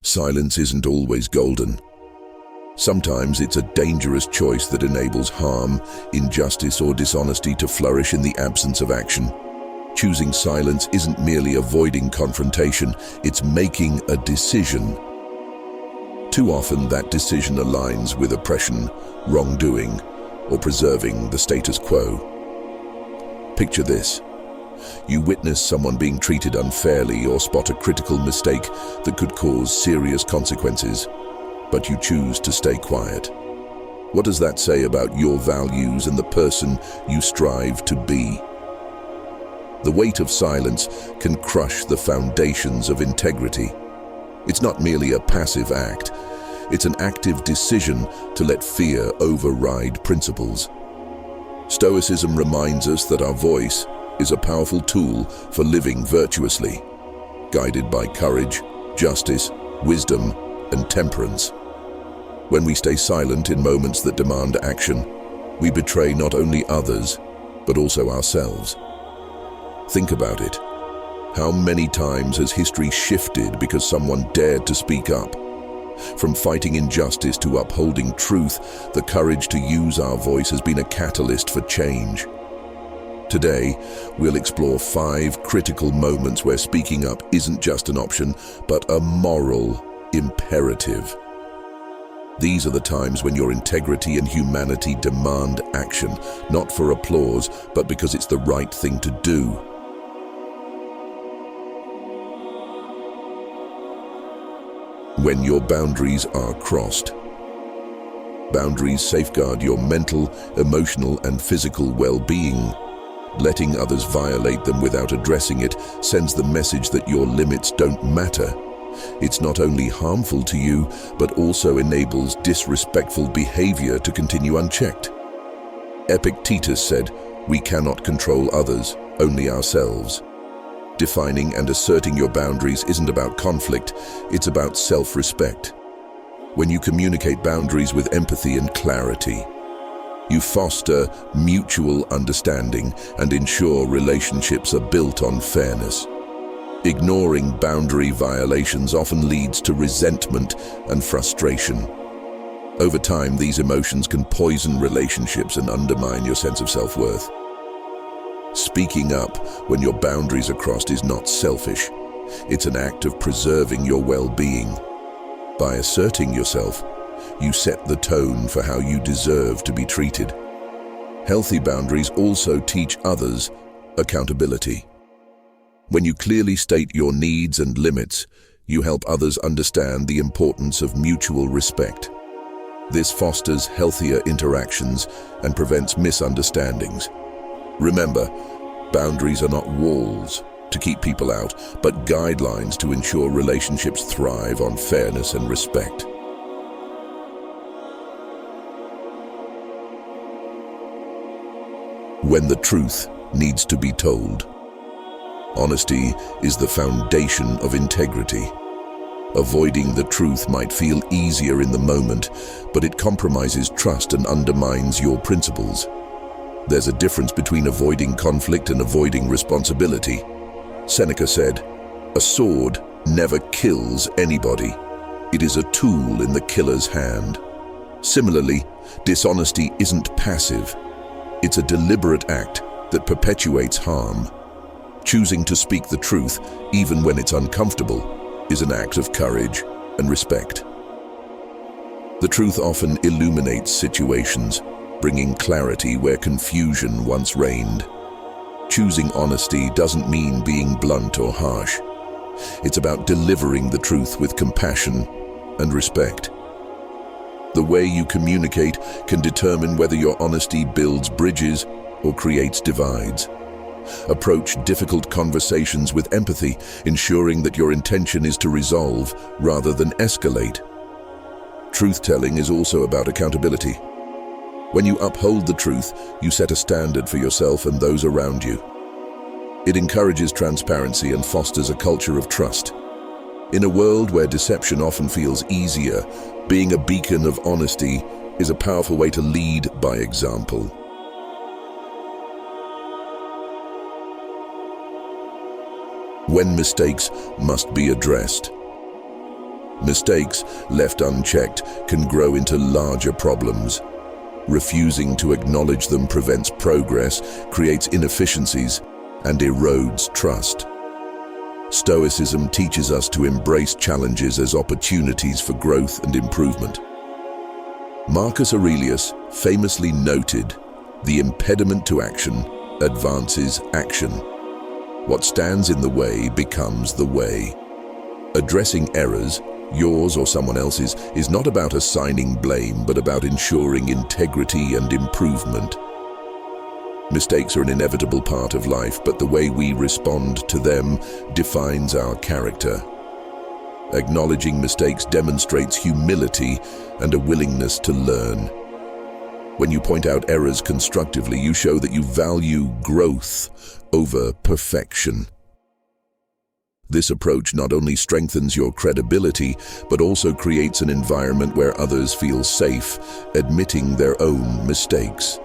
Silence isn't always golden. Sometimes it's a dangerous choice that enables harm, injustice, or dishonesty to flourish in the absence of action. Choosing silence isn't merely avoiding confrontation, it's making a decision. Too often that decision aligns with oppression, wrongdoing, or preserving the status quo. Picture this. You witness someone being treated unfairly or spot a critical mistake that could cause serious consequences, but you choose to stay quiet. What does that say about your values and the person you strive to be? The weight of silence can crush the foundations of integrity. It's not merely a passive act, it's an active decision to let fear override principles. Stoicism reminds us that our voice is a powerful tool for living virtuously, guided by courage, justice, wisdom, and temperance. When we stay silent in moments that demand action, we betray not only others, but also ourselves. Think about it. How many times has history shifted because someone dared to speak up? From fighting injustice to upholding truth, the courage to use our voice has been a catalyst for change. Today, we'll explore 5 critical moments where speaking up isn't just an option, but a moral imperative. These are the times when your integrity and humanity demand action, not for applause, but because it's the right thing to do. When your boundaries are crossed. Boundaries safeguard your mental, emotional, and physical well-being. Letting others violate them without addressing it sends the message that your limits don't matter. It's not only harmful to you, but also enables disrespectful behavior to continue unchecked. Epictetus said, "We cannot control others, only ourselves." Defining and asserting your boundaries isn't about conflict, it's about self-respect. When you communicate boundaries with empathy and clarity, you foster mutual understanding and ensure relationships are built on fairness. Ignoring boundary violations often leads to resentment and frustration. Over time, these emotions can poison relationships and undermine your sense of self-worth. Speaking up when your boundaries are crossed is not selfish. It's an act of preserving your well-being. By asserting yourself, you set the tone for how you deserve to be treated. Healthy boundaries also teach others accountability. When you clearly state your needs and limits, you help others understand the importance of mutual respect. This fosters healthier interactions and prevents misunderstandings. Remember, boundaries are not walls to keep people out, but guidelines to ensure relationships thrive on fairness and respect. When the truth needs to be told. Honesty is the foundation of integrity. Avoiding the truth might feel easier in the moment, but it compromises trust and undermines your principles. There's a difference between avoiding conflict and avoiding responsibility. Seneca said, "A sword never kills anybody. It is a tool in the killer's hand." Similarly, dishonesty isn't passive. It's a deliberate act that perpetuates harm. Choosing to speak the truth, even when it's uncomfortable, is an act of courage and respect. The truth often illuminates situations, bringing clarity where confusion once reigned. Choosing honesty doesn't mean being blunt or harsh. It's about delivering the truth with compassion and respect. The way you communicate can determine whether your honesty builds bridges or creates divides. Approach difficult conversations with empathy, ensuring that your intention is to resolve rather than escalate. Truth-telling is also about accountability. When you uphold the truth, you set a standard for yourself and those around you. It encourages transparency and fosters a culture of trust. In a world where deception often feels easier, being a beacon of honesty is a powerful way to lead by example. When mistakes must be addressed. Mistakes, left unchecked, can grow into larger problems. Refusing to acknowledge them prevents progress, creates inefficiencies, and erodes trust. Stoicism teaches us to embrace challenges as opportunities for growth and improvement. Marcus Aurelius famously noted, "The impediment to action advances action. What stands in the way becomes the way." Addressing errors, yours or someone else's, is not about assigning blame, but about ensuring integrity and improvement. Mistakes are an inevitable part of life, but the way we respond to them defines our character. Acknowledging mistakes demonstrates humility and a willingness to learn. When you point out errors constructively, you show that you value growth over perfection. This approach not only strengthens your credibility, but also creates an environment where others feel safe, admitting their own mistakes.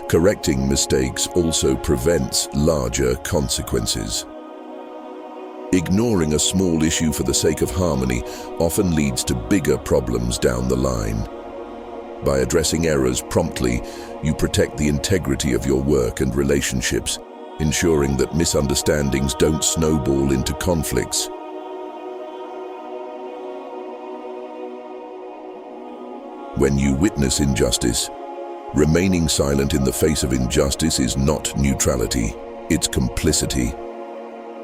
Correcting mistakes also prevents larger consequences. Ignoring a small issue for the sake of harmony often leads to bigger problems down the line. By addressing errors promptly, you protect the integrity of your work and relationships, ensuring that misunderstandings don't snowball into conflicts. When you witness injustice, remaining silent in the face of injustice is not neutrality, it's complicity.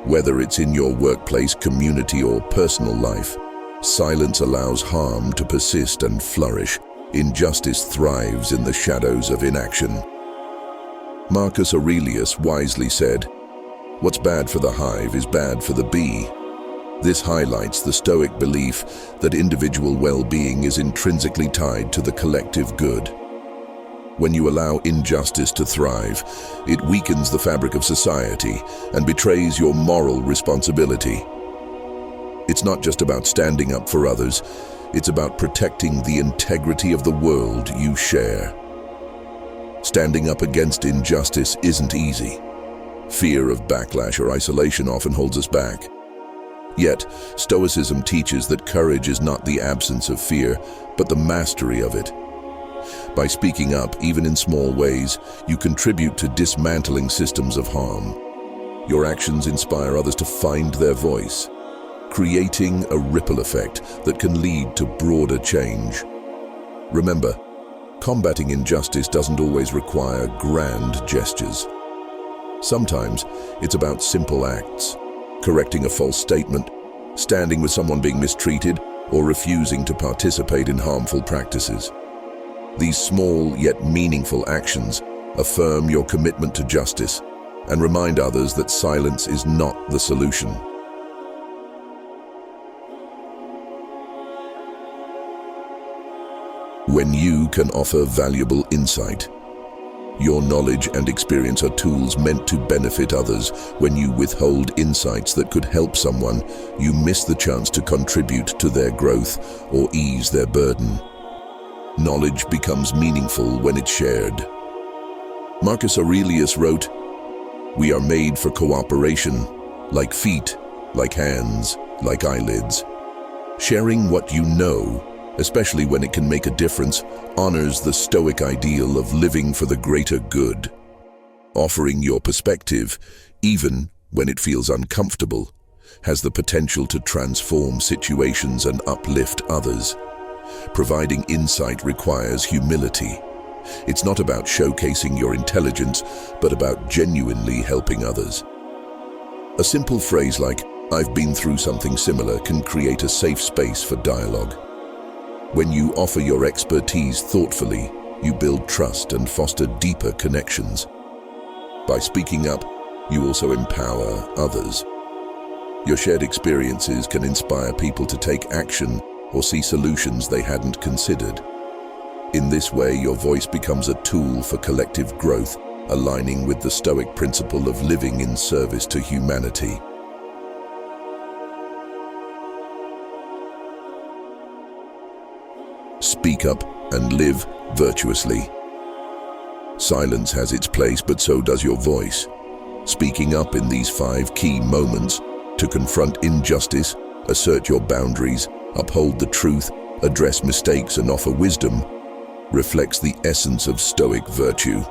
Whether it's in your workplace, community, or personal life, silence allows harm to persist and flourish. Injustice thrives in the shadows of inaction. Marcus Aurelius wisely said, "What's bad for the hive is bad for the bee." This highlights the Stoic belief that individual well-being is intrinsically tied to the collective good. When you allow injustice to thrive, it weakens the fabric of society and betrays your moral responsibility. It's not just about standing up for others, it's about protecting the integrity of the world you share. Standing up against injustice isn't easy. Fear of backlash or isolation often holds us back. Yet, Stoicism teaches that courage is not the absence of fear, but the mastery of it. By speaking up, even in small ways, you contribute to dismantling systems of harm. Your actions inspire others to find their voice, creating a ripple effect that can lead to broader change. Remember, combating injustice doesn't always require grand gestures. Sometimes it's about simple acts, correcting a false statement, standing with someone being mistreated, or refusing to participate in harmful practices. These small yet meaningful actions affirm your commitment to justice and remind others that silence is not the solution. When you can offer valuable insight, your knowledge and experience are tools meant to benefit others. When you withhold insights that could help someone, you miss the chance to contribute to their growth or ease their burden. Knowledge becomes meaningful when it's shared. Marcus Aurelius wrote, "We are made for cooperation, like feet, like hands, like eyelids." Sharing what you know, especially when it can make a difference, honors the Stoic ideal of living for the greater good. Offering your perspective, even when it feels uncomfortable, has the potential to transform situations and uplift others. Providing insight requires humility. It's not about showcasing your intelligence, but about genuinely helping others. A simple phrase like, "I've been through something similar," can create a safe space for dialogue. When you offer your expertise thoughtfully, you build trust and foster deeper connections. By speaking up, you also empower others. Your shared experiences can inspire people to take action or see solutions they hadn't considered. In this way, your voice becomes a tool for collective growth, aligning with the Stoic principle of living in service to humanity. Speak up and live virtuously. Silence has its place, but so does your voice. Speaking up in these 5 key moments to confront injustice, assert your boundaries, uphold the truth, address mistakes, and offer wisdom, reflects the essence of Stoic virtue.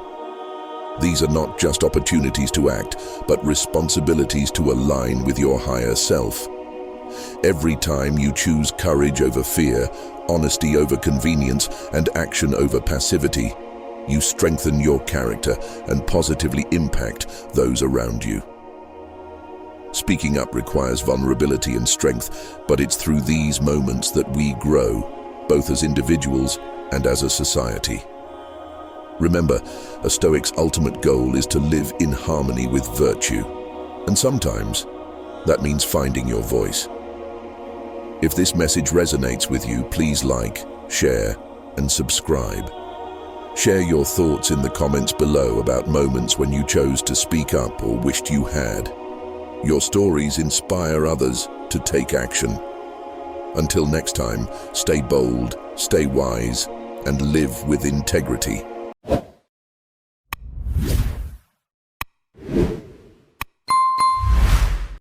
These are not just opportunities to act, but responsibilities to align with your higher self. Every time you choose courage over fear, honesty over convenience, and action over passivity, you strengthen your character and positively impact those around you. Speaking up requires vulnerability and strength, but it's through these moments that we grow, both as individuals and as a society. Remember, a Stoic's ultimate goal is to live in harmony with virtue, and sometimes that means finding your voice. If this message resonates with you, please like, share, and subscribe. Share your thoughts in the comments below about moments when you chose to speak up or wished you had. Your stories inspire others to take action. Until next time, stay bold, stay wise, and live with integrity.